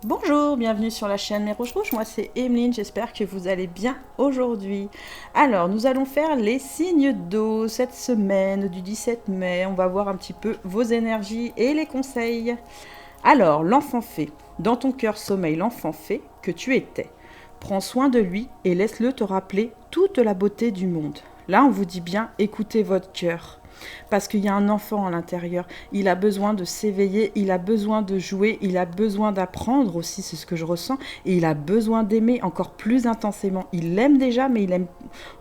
Bonjour, bienvenue sur la chaîne Les Rouges Rouges, moi c'est Emeline, j'espère que vous allez bien aujourd'hui. Alors, nous allons faire les signes d'eau cette semaine du 17 mai, on va voir un petit peu vos énergies et les conseils. Alors, l'enfant fée, dans ton cœur sommeille l'enfant fée que tu étais. Prends soin de lui et laisse-le te rappeler toute la beauté du monde. Là, on vous dit bien, écoutez votre cœur. Parce qu'il y a un enfant à l'intérieur, il a besoin de s'éveiller, il a besoin de jouer, il a besoin d'apprendre aussi, c'est ce que je ressens, et il a besoin d'aimer encore plus intensément. Il l'aime déjà, mais il aime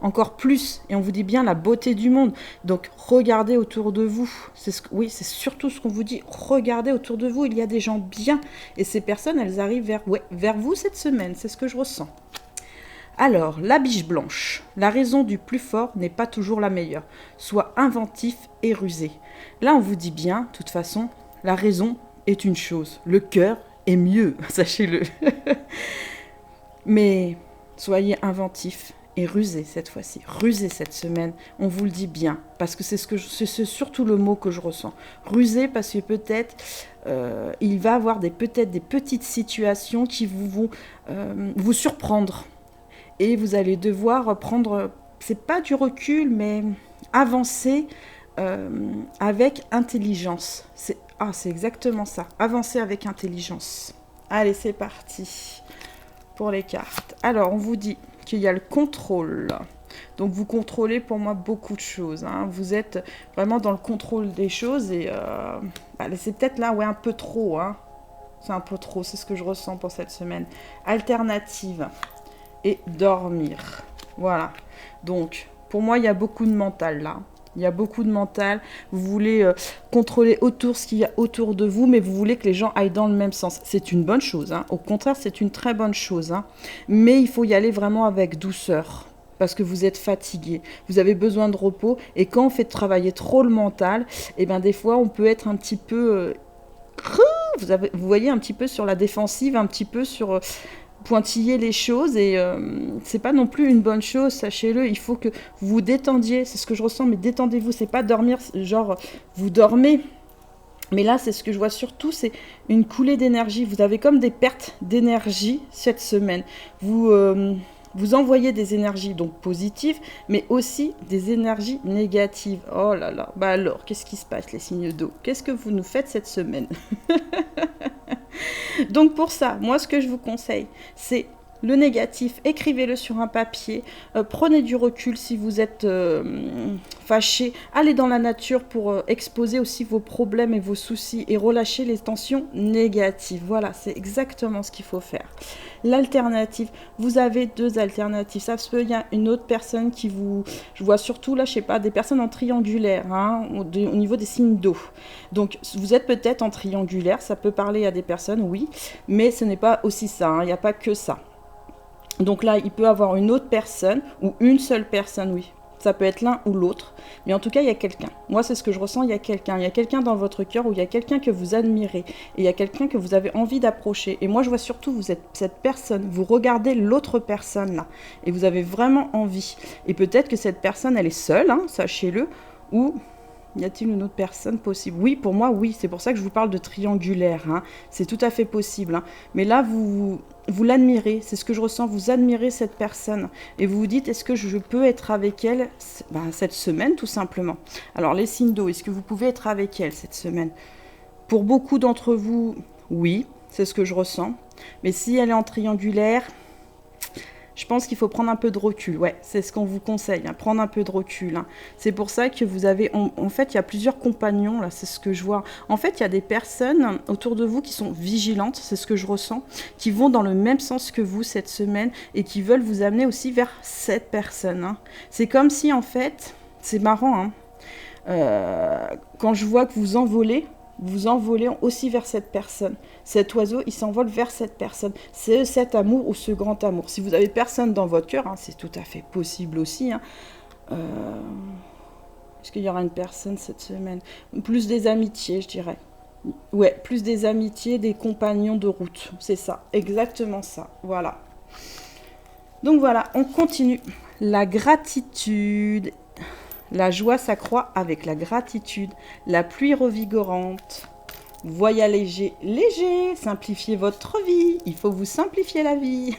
encore plus, et on vous dit bien la beauté du monde. Donc regardez autour de vous, oui, c'est surtout ce qu'on vous dit, regardez autour de vous, il y a des gens bien, et ces personnes, elles arrivent vers vous cette semaine, c'est ce que je ressens. Alors, la biche blanche. La raison du plus fort n'est pas toujours la meilleure. Sois inventif et rusé. Là, on vous dit bien, de toute façon, la raison est une chose. Le cœur est mieux, sachez-le. Mais soyez inventif et rusé cette fois-ci. Rusé cette semaine, on vous le dit bien. Parce que c'est surtout le mot que je ressens. Rusé parce que peut-être il va y avoir peut-être des petites situations qui vont vous surprendre. Et vous allez devoir prendre, c'est pas du recul, mais avancer avec intelligence. C'est exactement ça, avancer avec intelligence. Allez, c'est parti pour les cartes. Alors, on vous dit qu'il y a le contrôle. Donc, vous contrôlez pour moi beaucoup de choses. Hein. Vous êtes vraiment dans le contrôle des choses et c'est peut-être là, un peu trop. Hein. C'est un peu trop, c'est ce que je ressens pour cette semaine. Alternative. Et dormir. Voilà. Donc, pour moi, il y a beaucoup de mental là. Il y a beaucoup de mental. Vous voulez contrôler autour ce qu'il y a autour de vous, mais vous voulez que les gens aillent dans le même sens. C'est une bonne chose. Hein. Au contraire, c'est une très bonne chose. Hein. Mais il faut y aller vraiment avec douceur. Parce que vous êtes fatigué. Vous avez besoin de repos. Et quand on fait travailler trop le mental, des fois, on peut être un petit peu... vous voyez, un petit peu sur la défensive, un petit peu sur... pointiller les choses et c'est pas non plus une bonne chose, sachez-le, il faut que vous vous détendiez, c'est ce que je ressens, mais détendez-vous, c'est pas dormir, genre vous dormez, mais là c'est ce que je vois surtout, c'est une coulée d'énergie, vous avez comme des pertes d'énergie cette semaine, vous envoyez des énergies donc positives, mais aussi des énergies négatives. Oh là là, alors, qu'est-ce qui se passe les signes d'eau? Qu'est-ce que vous nous faites cette semaine? Donc pour ça, moi ce que je vous conseille, c'est le négatif, écrivez-le sur un papier, prenez du recul si vous êtes fâché, allez dans la nature pour exposer aussi vos problèmes et vos soucis et relâcher les tensions négatives. Voilà, c'est exactement ce qu'il faut faire. L'alternative, vous avez deux alternatives. Ça se peut, il y a une autre personne qui vous... Je vois surtout là, je sais pas, des personnes en triangulaire, hein, au niveau des signes d'eau. Donc, vous êtes peut-être en triangulaire, ça peut parler à des personnes, oui, mais ce n'est pas aussi ça, hein, il n'y a pas que ça. Donc là, il peut avoir une autre personne ou une seule personne, oui. Ça peut être l'un ou l'autre, mais en tout cas, il y a quelqu'un. Moi, c'est ce que je ressens, il y a quelqu'un. Il y a quelqu'un dans votre cœur ou il y a quelqu'un que vous admirez. Et il y a quelqu'un que vous avez envie d'approcher. Et moi, je vois surtout, vous êtes cette personne. Vous regardez l'autre personne, là. Et vous avez vraiment envie. Et peut-être que cette personne, elle est seule, hein, sachez-le, ou... Y a-t-il une autre personne possible? Oui, pour moi, oui. C'est pour ça que je vous parle de triangulaire. Hein. C'est tout à fait possible. Hein. Mais là, vous l'admirez. C'est ce que je ressens. Vous admirez cette personne. Et vous vous dites, est-ce que je peux être avec elle cette semaine, tout simplement? Alors, les signes d'eau, est-ce que vous pouvez être avec elle cette semaine? Pour beaucoup d'entre vous, oui. C'est ce que je ressens. Mais si elle est en triangulaire... Je pense qu'il faut prendre un peu de recul. Ouais, c'est ce qu'on vous conseille, hein, prendre un peu de recul. Hein. C'est pour ça que vous avez... En fait, il y a plusieurs compagnons, là, c'est ce que je vois. En fait, il y a des personnes autour de vous qui sont vigilantes, c'est ce que je ressens, qui vont dans le même sens que vous cette semaine et qui veulent vous amener aussi vers cette personne. Hein. C'est comme si, en fait, c'est marrant, hein, quand je vois que vous envolez aussi vers cette personne. Cet oiseau, il s'envole vers cette personne. C'est cet amour ou ce grand amour. Si vous avez personne dans votre cœur, hein, c'est tout à fait possible aussi. Hein. Est-ce qu'il y aura une personne cette semaine? Plus des amitiés, je dirais. Ouais, plus des amitiés, des compagnons de route. C'est ça, exactement ça. Voilà. Donc voilà, on continue. La gratitude. La joie s'accroît avec la gratitude, la pluie revigorante. Voyez léger, léger, simplifiez votre vie. Il faut vous simplifier la vie.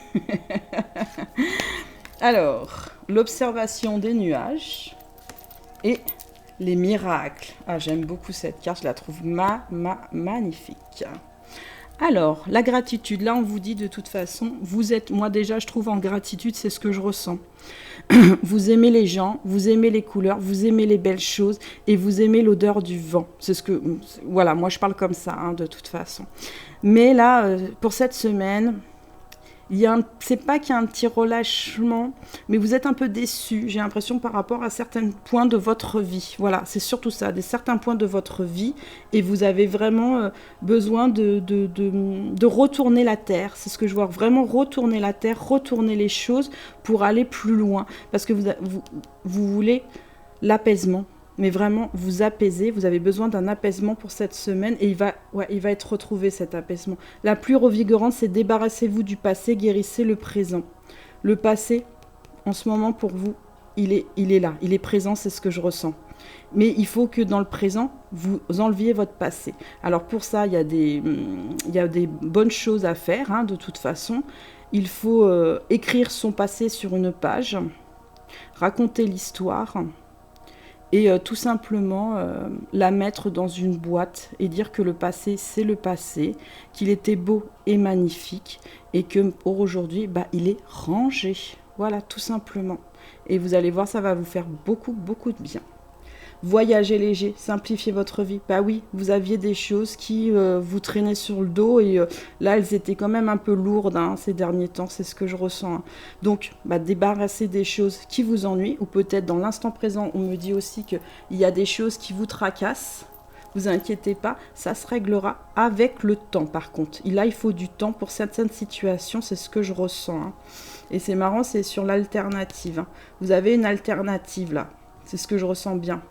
Alors, l'observation des nuages et les miracles. Ah, j'aime beaucoup cette carte, je la trouve magnifique. Alors, la gratitude, là on vous dit de toute façon, vous êtes, moi déjà je trouve en gratitude, c'est ce que je ressens. Vous aimez les gens, vous aimez les couleurs, vous aimez les belles choses et vous aimez l'odeur du vent. C'est ce que, voilà, moi je parle comme ça, hein, de toute façon. Mais là, pour cette semaine, c'est pas qu'il y a un petit relâchement, mais vous êtes un peu déçu, j'ai l'impression, par rapport à certains points de votre vie. Voilà, c'est surtout ça, certains points de votre vie, et vous avez vraiment besoin de retourner la terre. C'est ce que je vois, vraiment retourner la terre, retourner les choses pour aller plus loin. Parce que vous voulez l'apaisement. Mais vraiment, vous apaisez, vous avez besoin d'un apaisement pour cette semaine et il va être retrouvé cet apaisement. La plus revigorante, c'est débarrassez-vous du passé, guérissez le présent. Le passé, en ce moment, pour vous, il est là, il est présent, c'est ce que je ressens. Mais il faut que dans le présent, vous enleviez votre passé. Alors pour ça, il y a des bonnes choses à faire, hein, de toute façon. Il faut écrire son passé sur une page, raconter l'histoire. Et tout simplement la mettre dans une boîte et dire que le passé, c'est le passé, qu'il était beau et magnifique et que pour aujourd'hui, il est rangé. Voilà, tout simplement. Et vous allez voir, ça va vous faire beaucoup, beaucoup de bien. Voyagez léger, simplifiez votre vie. Bah oui, vous aviez des choses qui vous traînaient sur le dos et là, elles étaient quand même un peu lourdes ces derniers temps, c'est ce que je ressens. Donc, débarrassez des choses qui vous ennuient ou peut-être dans l'instant présent, on me dit aussi qu'il y a des choses qui vous tracassent. Vous inquiétez pas, ça se réglera avec le temps par contre. Là, il faut du temps pour certaines situations, c'est ce que je ressens. Et c'est marrant, c'est sur l'alternative. Vous avez une alternative là, c'est ce que je ressens bien.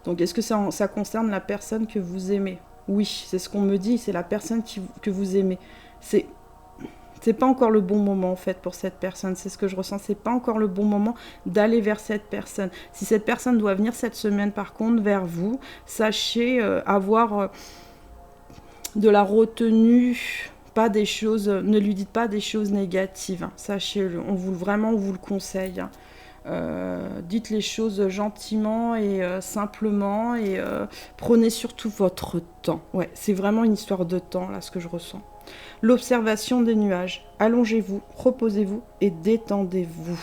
Donc, est-ce que ça concerne la personne que vous aimez? Oui, c'est ce qu'on me dit, c'est la personne que vous aimez. C'est pas encore le bon moment, en fait, pour cette personne. C'est ce que je ressens. C'est pas encore le bon moment d'aller vers cette personne. Si cette personne doit venir cette semaine, par contre, vers vous, sachez avoir de la retenue, pas des choses... Ne lui dites pas des choses négatives. Sachez-le. On vous le conseille. Dites les choses gentiment et simplement et prenez surtout votre temps. Ouais, c'est vraiment une histoire de temps là, ce que je ressens. L'observation des nuages. Allongez-vous, reposez-vous et détendez-vous.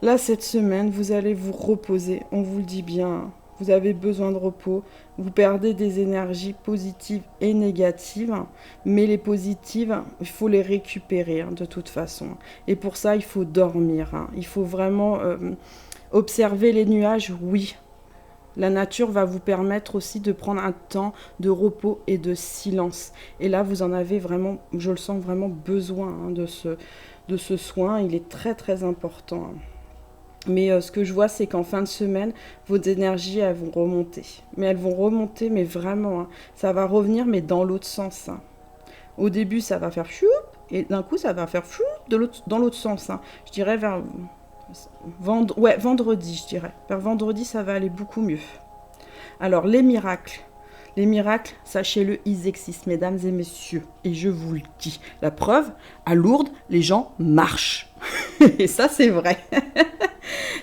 Là, cette semaine, vous allez vous reposer. On vous le dit bien. Vous avez besoin de repos, vous perdez des énergies positives et négatives, mais les positives, il faut les récupérer de toute façon. Et pour ça, il faut dormir. Il faut vraiment observer les nuages, oui. La nature va vous permettre aussi de prendre un temps de repos et de silence. Et là, vous en avez vraiment, je le sens vraiment besoin de ce soin. Il est très très important. Mais ce que je vois, c'est qu'en fin de semaine, vos énergies, elles vont remonter. Mais elles vont remonter, mais vraiment, ça va revenir, mais dans l'autre sens. Au début, ça va faire choup, et d'un coup, ça va faire choup dans l'autre sens. Je dirais vers vendredi, je dirais. Vers vendredi, ça va aller beaucoup mieux. Alors, les miracles. Les miracles, sachez-le, ils existent, mesdames et messieurs. Et je vous le dis. La preuve, à Lourdes, les gens marchent. Et ça, c'est vrai.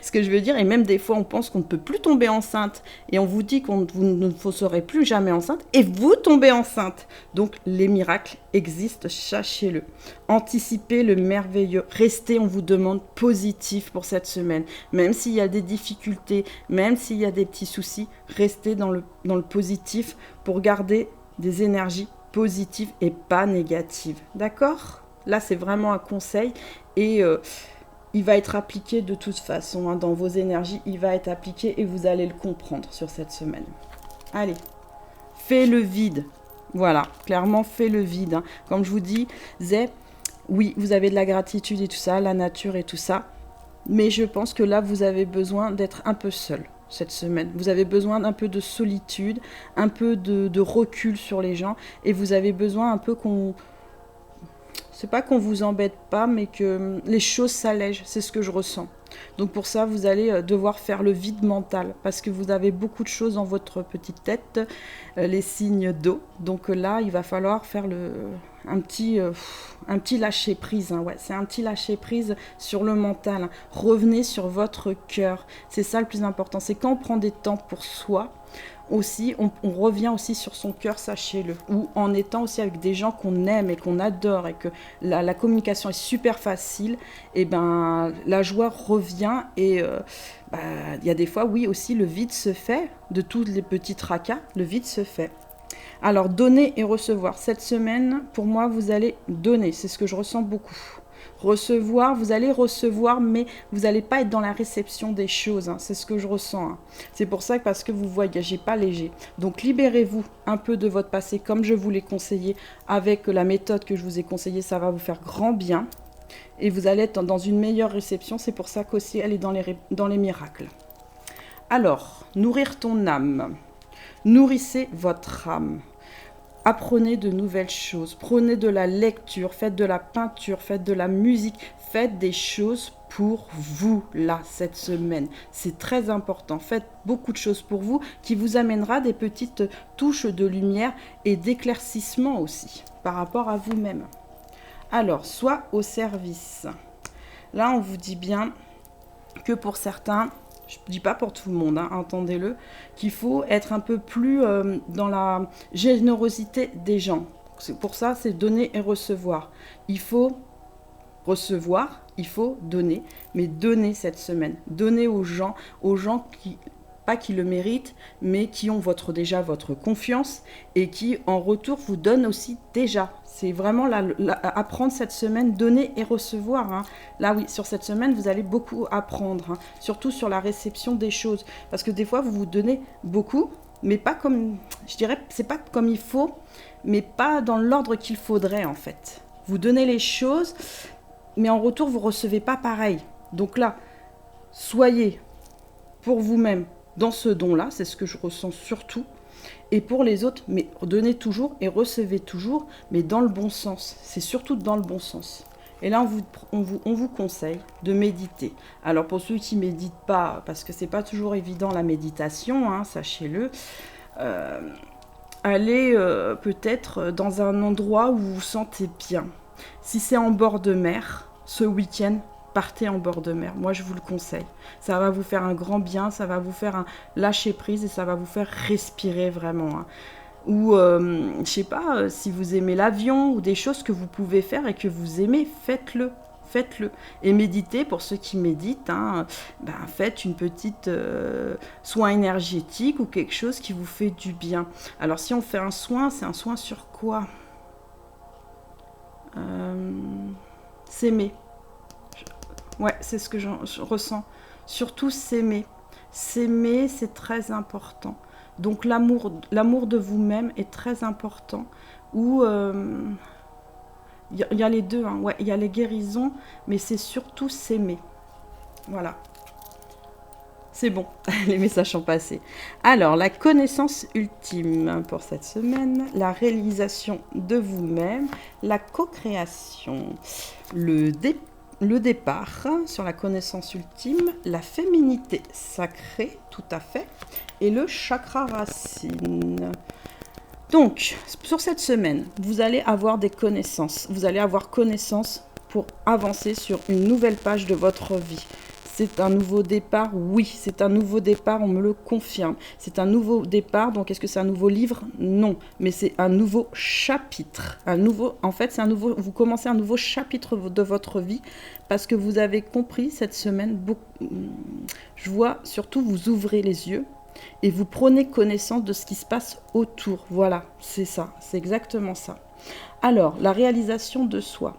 Ce que je veux dire, et même des fois, on pense qu'on ne peut plus tomber enceinte. Et on vous dit vous ne serez plus jamais enceinte. Et vous tombez enceinte. Donc, les miracles existent, sachez-le. Anticipez le merveilleux. Restez, on vous demande, positif pour cette semaine. Même s'il y a des difficultés, même s'il y a des petits soucis, restez dans le positif pour garder des énergies positives et pas négatives. D'accord ? Là, c'est vraiment un conseil. Et il va être appliqué de toute façon. Dans vos énergies, il va être appliqué et vous allez le comprendre sur cette semaine. Allez, fais le vide. Voilà, clairement, fais le vide. Comme je vous dis, oui, vous avez de la gratitude et tout ça, la nature et tout ça. Mais je pense que là, vous avez besoin d'être un peu seul cette semaine. Vous avez besoin d'un peu de solitude, un peu de recul sur les gens. Et vous avez besoin un peu c'est pas qu'on vous embête pas, mais que les choses s'allègent. C'est ce que je ressens. Donc pour ça, vous allez devoir faire le vide mental parce que vous avez beaucoup de choses dans votre petite tête, les signes d'eau. Donc là, il va falloir faire un petit lâcher prise. Ouais, c'est un petit lâcher prise sur le mental. Revenez sur votre cœur. C'est ça le plus important. C'est quand on prend des temps pour soi. Aussi, on revient aussi sur son cœur, sachez-le, ou en étant aussi avec des gens qu'on aime et qu'on adore et que la communication est super facile, et ben la joie revient et il y a des fois, oui, aussi le vide se fait, de tous les petits tracas, le vide se fait. Alors, donner et recevoir. Cette semaine, pour moi, vous allez donner, c'est ce que je ressens beaucoup. Recevoir, vous allez recevoir, mais vous n'allez pas être dans la réception des choses, hein. C'est ce que je ressens, hein. C'est pour ça que parce que vous voyagez pas léger. Donc libérez-vous un peu de votre passé, comme je vous l'ai conseillé, avec la méthode que je vous ai conseillée, ça va vous faire grand bien. Et vous allez être dans une meilleure réception, c'est pour ça qu'aussi elle est dans les miracles. Alors, nourrir ton âme. Nourrissez votre âme. Apprenez de nouvelles choses, prenez de la lecture, faites de la peinture, faites de la musique, faites des choses pour vous, là, cette semaine. C'est très important, faites beaucoup de choses pour vous qui vous amènera des petites touches de lumière et d'éclaircissement aussi, par rapport à vous-même. Alors, soit au service. Là, on vous dit bien que pour certains... Je ne dis pas pour tout le monde, hein, entendez-le, qu'il faut être un peu plus dans la générosité des gens. Pour ça, c'est donner et recevoir. Il faut recevoir, il faut donner, mais donner cette semaine. Donner aux gens qui, pas qui le méritent, mais qui ont déjà votre confiance et qui, en retour, vous donnent aussi déjà. C'est vraiment apprendre cette semaine, donner et recevoir, hein. Là, oui, sur cette semaine, vous allez beaucoup apprendre, hein, surtout sur la réception des choses. Parce que des fois, vous vous donnez beaucoup, mais pas comme, je dirais, c'est pas comme il faut, mais pas dans l'ordre qu'il faudrait, en fait. Vous donnez les choses, mais en retour, vous ne recevez pas pareil. Donc là, soyez pour vous-même dans ce don-là, c'est ce que je ressens surtout. Et pour les autres, mais donnez toujours et recevez toujours, mais dans le bon sens. C'est surtout dans le bon sens. Et là, on vous conseille de méditer. Alors pour ceux qui ne méditent pas, parce que ce n'est pas toujours évident la méditation, hein, sachez-le, allez peut-être dans un endroit où vous vous sentez bien. Si c'est en bord de mer, ce week-end, partez en bord de mer. Moi, je vous le conseille. Ça va vous faire un grand bien, ça va vous faire un lâcher prise et ça va vous faire respirer vraiment, hein. Ou, je sais pas, si vous aimez l'avion ou des choses que vous pouvez faire et que vous aimez, faites-le. Faites-le. Et méditez, pour ceux qui méditent, hein, faites une petite soin énergétique ou quelque chose qui vous fait du bien. Alors, si on fait un soin, c'est un soin sur quoi ? S'aimer. Ouais, c'est ce que je ressens. Surtout s'aimer. S'aimer, c'est très important. Donc l'amour de vous-même est très important. Ou y a les deux, hein. Ouais, il y a les guérisons, mais c'est surtout s'aimer. Voilà. C'est bon, les messages sont passés. Alors, la connaissance ultime pour cette semaine, la réalisation de vous-même, la co-création, le départ sur la connaissance ultime, la féminité sacrée, tout à fait, et le chakra racine. Donc, sur cette semaine, vous allez avoir des connaissances. Vous allez avoir connaissance pour avancer sur une nouvelle page de votre vie. C'est un nouveau départ, oui, c'est un nouveau départ, on me le confirme. C'est un nouveau départ, donc est-ce que c'est un nouveau livre? Non, mais c'est un nouveau chapitre. Vous commencez un nouveau chapitre de votre vie parce que vous avez compris cette semaine, je vois surtout vous ouvrez les yeux et vous prenez connaissance de ce qui se passe autour. Voilà, c'est ça, c'est exactement ça. Alors, la réalisation de soi.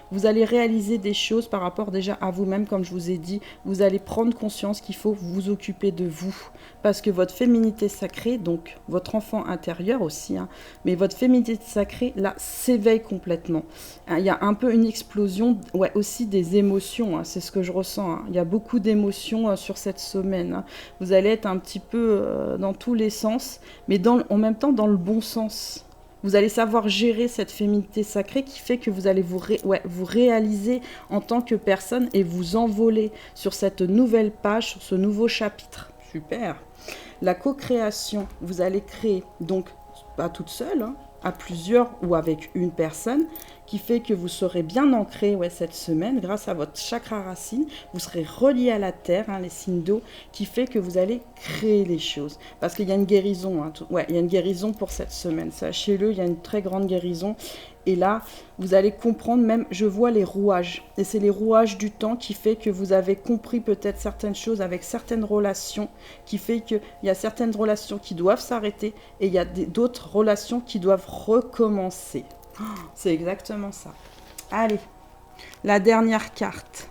Vous allez réaliser des choses par rapport déjà à vous-même, comme je vous ai dit. Vous allez prendre conscience qu'il faut vous occuper de vous. Parce que votre féminité sacrée, donc votre enfant intérieur aussi, hein, mais votre féminité sacrée, là, s'éveille complètement. Il y a un peu une explosion, ouais, aussi des émotions, hein, c'est ce que je ressens. Hein. Il y a beaucoup d'émotions sur cette semaine. Hein. Vous allez être un petit peu dans tous les sens, mais en même temps dans le bon sens. Vous allez savoir gérer cette féminité sacrée qui fait que vous allez vous réaliser en tant que personne et vous envoler sur cette nouvelle page, sur ce nouveau chapitre. Super. La co-création, vous allez créer, donc pas toute seule, hein, à plusieurs ou avec une personne, qui fait que vous serez bien ancré cette semaine grâce à votre chakra racine. Vous serez relié à la terre, hein, les signes d'eau, qui fait que vous allez créer les choses. Parce qu'il y a une guérison, hein, il y a une guérison pour cette semaine. Sachez-le, il y a une très grande guérison. Et là, vous allez comprendre même, je vois les rouages. Et c'est les rouages du temps qui fait que vous avez compris peut-être certaines choses avec certaines relations, qui fait qu'il y a certaines relations qui doivent s'arrêter et il y a d'autres relations qui doivent recommencer. C'est exactement ça. Allez, la dernière carte.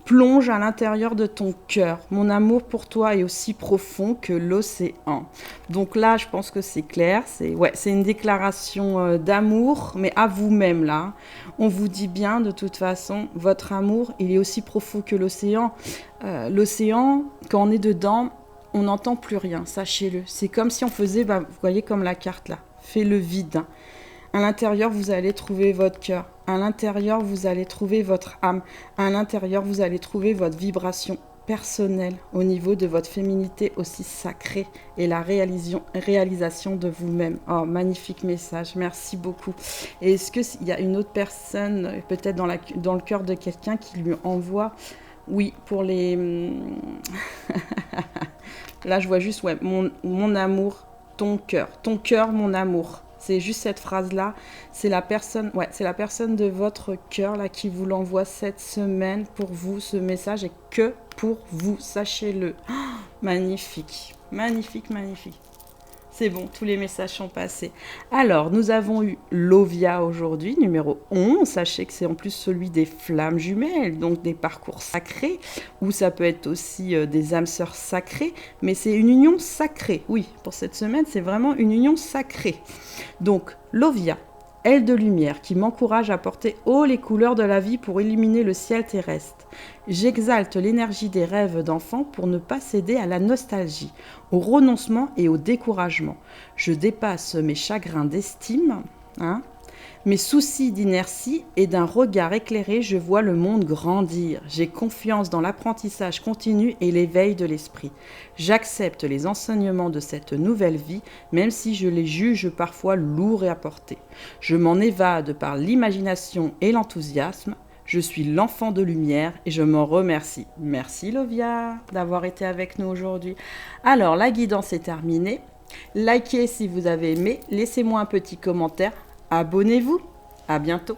Plonge à l'intérieur de ton cœur. Mon amour pour toi est aussi profond que l'océan. Donc là, je pense que c'est clair. C'est une déclaration d'amour, mais à vous-même là. On vous dit bien, de toute façon, votre amour, il est aussi profond que l'océan. L'océan, quand on est dedans, on n'entend plus rien, sachez-le. C'est comme si on faisait, vous voyez comme la carte là, fait le vide. À l'intérieur, vous allez trouver votre cœur. À l'intérieur, vous allez trouver votre âme. À l'intérieur, vous allez trouver votre vibration personnelle au niveau de votre féminité aussi sacrée et la réalisation de vous-même. Oh, magnifique message. Merci beaucoup. Et est-ce qu'il y a une autre personne, peut-être dans le cœur de quelqu'un qui lui envoie... Oui, pour les... Là, je vois juste, mon amour, ton cœur, mon amour. C'est juste cette phrase-là. C'est la personne de votre cœur là qui vous l'envoie cette semaine pour vous. Ce message est que pour vous, sachez-le. Oh, magnifique, magnifique, magnifique. C'est bon, tous les messages sont passés. Alors, nous avons eu Lovia aujourd'hui, numéro 11. Sachez que c'est en plus celui des flammes jumelles, donc des parcours sacrés, ou ça peut être aussi des âmes sœurs sacrées, mais c'est une union sacrée. Oui, pour cette semaine, c'est vraiment une union sacrée. Donc, Lovia, aile de lumière qui m'encourage à porter haut les couleurs de la vie pour illuminer le ciel terrestre. J'exalte l'énergie des rêves d'enfant pour ne pas céder à la nostalgie, au renoncement et au découragement. Je dépasse mes chagrins d'estime, mes soucis d'inertie et d'un regard éclairé, je vois le monde grandir. J'ai confiance dans l'apprentissage continu et l'éveil de l'esprit. J'accepte les enseignements de cette nouvelle vie, même si je les juge parfois lourds à porter. Je m'en évade par l'imagination et l'enthousiasme. Je suis l'enfant de lumière et je m'en remercie. Merci Lovia d'avoir été avec nous aujourd'hui. Alors, la guidance est terminée. Likez si vous avez aimé. Laissez-moi un petit commentaire. Abonnez-vous. À bientôt.